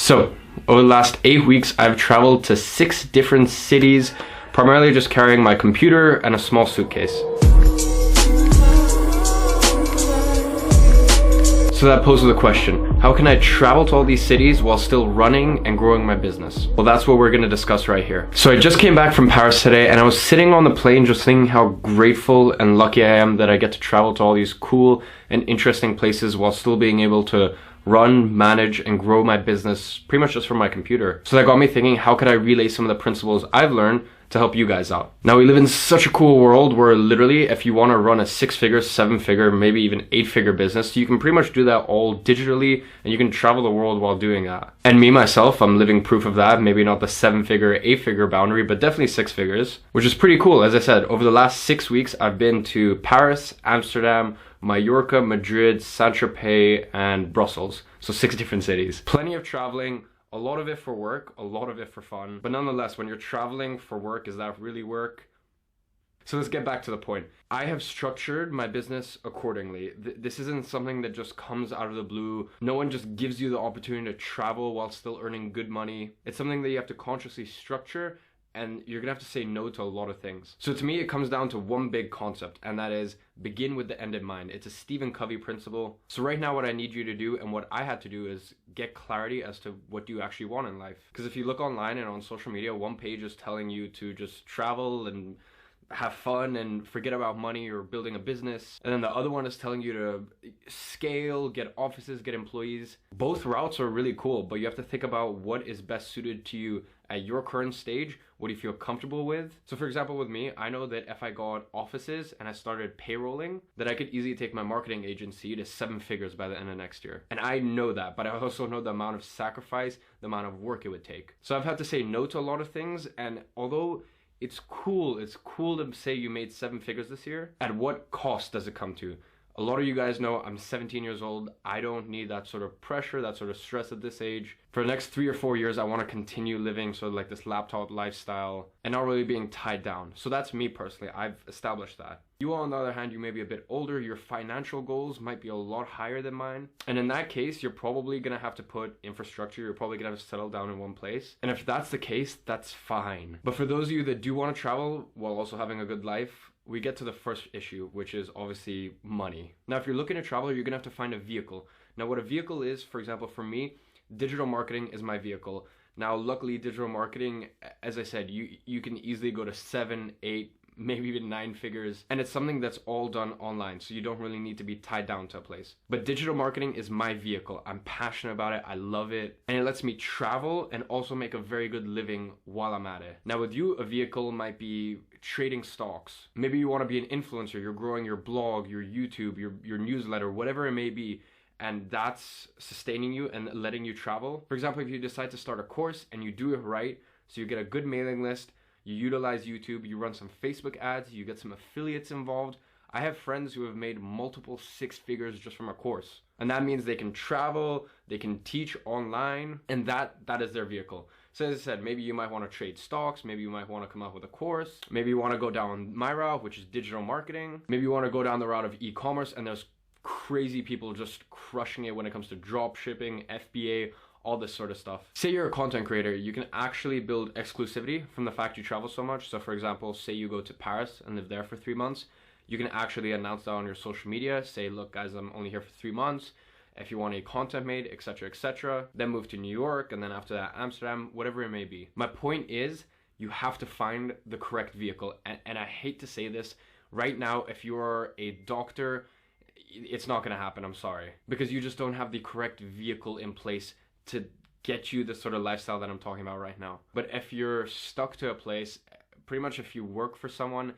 So, over the last 8 weeks, I've traveled to 6 different cities, primarily just carrying my computer and a small suitcase. So that poses the question, how can I travel to all these cities while still running and growing my business? Well, that's what we're going to discuss right here. So I just came back from Paris today and I was sitting on the plane just thinking how grateful and lucky I am that I get to travel to all these cool and interesting places while still being able to run, manage, and grow my business pretty much just from my computer. So that got me thinking, how could I relay some of the principles I've learned to help you guys out? Now, we live in such a cool world where literally if you want to run a 6-figure, 7-figure, maybe even 8-figure business, you can pretty much do that all digitally and you can travel the world while doing that. And me, myself, I'm living proof of that. Maybe not the 7-figure, 8-figure boundary, but definitely 6 figures, which is pretty cool. As I said, over the last 6 weeks, I've been to Paris, Amsterdam, Mallorca, Madrid, Saint-Tropez, and Brussels. So 6 different cities. Plenty of traveling. A lot of it for work, a lot of it for fun. But nonetheless, when you're traveling for work, is that really work? So let's get back to the point. I have structured my business accordingly. This isn't something that just comes out of the blue. No one just gives you the opportunity to travel while still earning good money. It's something that you have to consciously structure, and you're gonna have to say no to a lot of things. So to me, it comes down to one big concept, and that is begin with the end in mind. It's a Stephen Covey principle. So right now, what I need you to do, and what I had to do, is get clarity as to what you actually want in life. Because if you look online and on social media, one page is telling you to just travel and have fun and forget about money or building a business. And then the other one is telling you to scale, get offices, get employees. Both routes are really cool, but you have to think about what is best suited to you at your current stage. What do you feel comfortable with? So for example, with me, I know that if I got offices and I started payrolling, that I could easily take my marketing agency to 7 figures by the end of next year. And I know that, but I also know the amount of sacrifice, the amount of work it would take. So I've had to say no to a lot of things, and although it's cool to say you made 7 figures this year, at what cost does it come to? A lot of you guys know I'm 17 years old. I don't need that sort of pressure, that sort of stress at this age. For the next 3 or 4 years, I want to continue living sort of like this laptop lifestyle and not really being tied down. So that's me personally. I've established that. You, on the other hand, you may be a bit older. Your financial goals might be a lot higher than mine. And in that case, you're probably going to have to put infrastructure. You're probably going to have to settle down in one place. And if that's the case, that's fine. But for those of you that do want to travel while also having a good life, we get to the first issue, which is obviously money. Now, if you're looking to travel, you're gonna have to find a vehicle. Now, what a vehicle is, for example, for me, digital marketing is my vehicle. Now, luckily, digital marketing, as I said, you can easily go to 7, 8, maybe even 9 figures. And it's something that's all done online. So you don't really need to be tied down to a place. But digital marketing is my vehicle. I'm passionate about it. I love it. And it lets me travel and also make a very good living while I'm at it. Now with you, a vehicle might be trading stocks. Maybe you want to be an influencer. You're growing your blog, your YouTube, your newsletter, whatever it may be. And that's sustaining you and letting you travel. For example, if you decide to start a course and you do it right, so you get a good mailing list, you utilize YouTube, you run some Facebook ads, you get some affiliates involved. I have friends who have made multiple 6 figures just from a course. And that means they can travel, they can teach online, and that is their vehicle. So as I said, maybe you might want to trade stocks, maybe you might want to come up with a course, maybe you want to go down my route, which is digital marketing, maybe you want to go down the route of e-commerce, and there's crazy people just crushing it when it comes to drop shipping, FBA, all this sort of stuff. Say you're a content creator, you can actually build exclusivity from the fact you travel so much. So for example, say you go to Paris and live there for 3 months, you can actually announce that on your social media, say, look guys, I'm only here for 3 months. If you want any content made, etc., etc., then move to New York, and then after that, Amsterdam, whatever it may be. My point is, you have to find the correct vehicle. And I hate to say this, right now, if you're a doctor, it's not gonna happen, I'm sorry. Because you just don't have the correct vehicle in place to get you the sort of lifestyle that I'm talking about right now. But if you're stuck to a place, pretty much if you work for someone,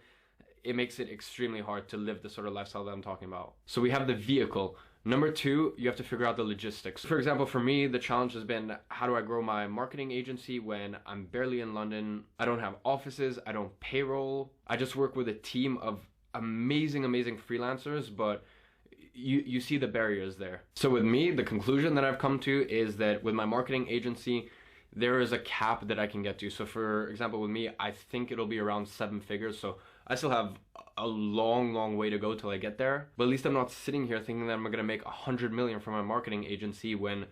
it makes it extremely hard to live the sort of lifestyle that I'm talking about. So we have the vehicle. Number 2, you have to figure out the logistics. For example, for me, the challenge has been, how do I grow my marketing agency when I'm barely in London? I don't have offices, I don't payroll. I just work with a team of amazing freelancers, but you see the barriers there. So with me, the conclusion that I've come to is that with my marketing agency, there is a cap that I can get to. So for example, with me, I think it'll be around 7 figures. So I still have a long way to go till I get there. But at least I'm not sitting here thinking that I'm gonna make 100 million from my marketing agency when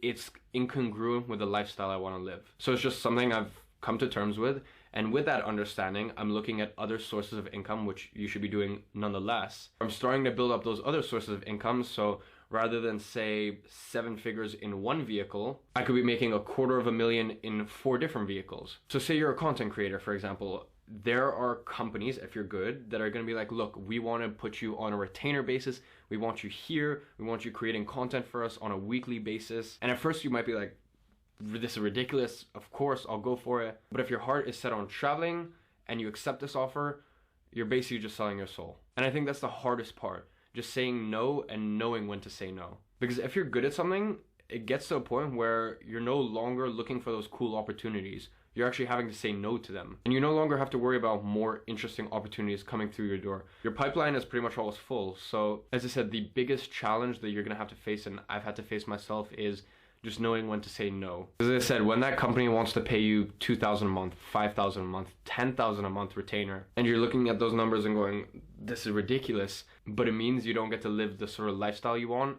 it's incongruent with the lifestyle I want to live. So it's just something I've come to terms with. And with that understanding, I'm looking at other sources of income, which you should be doing nonetheless. I'm starting to build up those other sources of income. So rather than say 7 figures in one vehicle, I could be making $250,000 in 4 different vehicles. So say you're a content creator, for example. There are companies, if you're good, that are going to be like, look, we want to put you on a retainer basis. We want you here. We want you creating content for us on a weekly basis. And at first you might be like, this is ridiculous. Of course, I'll go for it. But if your heart is set on traveling and you accept this offer, you're basically just selling your soul. And I think that's the hardest part. Just saying no and knowing when to say no. Because if you're good at something, it gets to a point where you're no longer looking for those cool opportunities. You're actually having to say no to them. And you no longer have to worry about more interesting opportunities coming through your door. Your pipeline is pretty much always full. So as I said, the biggest challenge that you're gonna have to face, and I've had to face myself, is just knowing when to say no. As I said, when that company wants to pay you $2,000 a month, $5,000 a month, $10,000 a month retainer, and you're looking at those numbers and going, this is ridiculous, but it means you don't get to live the sort of lifestyle you want,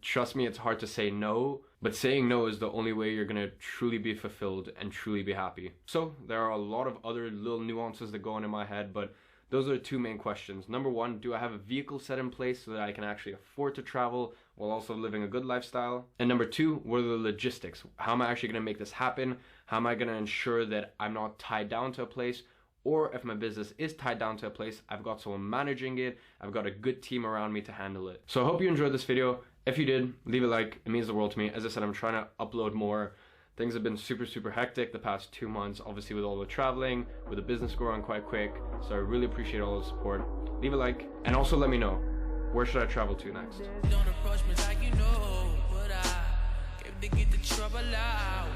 trust me, it's hard to say no, but saying no is the only way you're gonna truly be fulfilled and truly be happy. So there are a lot of other little nuances that go on in my head, but those are the 2 main questions. Number 1, do I have a vehicle set in place so that I can actually afford to travel while also living a good lifestyle? And number 2, what are the logistics? How am I actually gonna make this happen? How am I gonna ensure that I'm not tied down to a place? Or if my business is tied down to a place, I've got someone managing it, I've got a good team around me to handle it. So I hope you enjoyed this video. If you did, leave a like, it means the world to me. As I said, I'm trying to upload more. Things have been super hectic the past 2 months, obviously with all the traveling, with the business growing quite quick. So I really appreciate all the support. Leave a like, and also let me know, where should I travel to next? Don't approach me like you know, but I came to get the trouble out.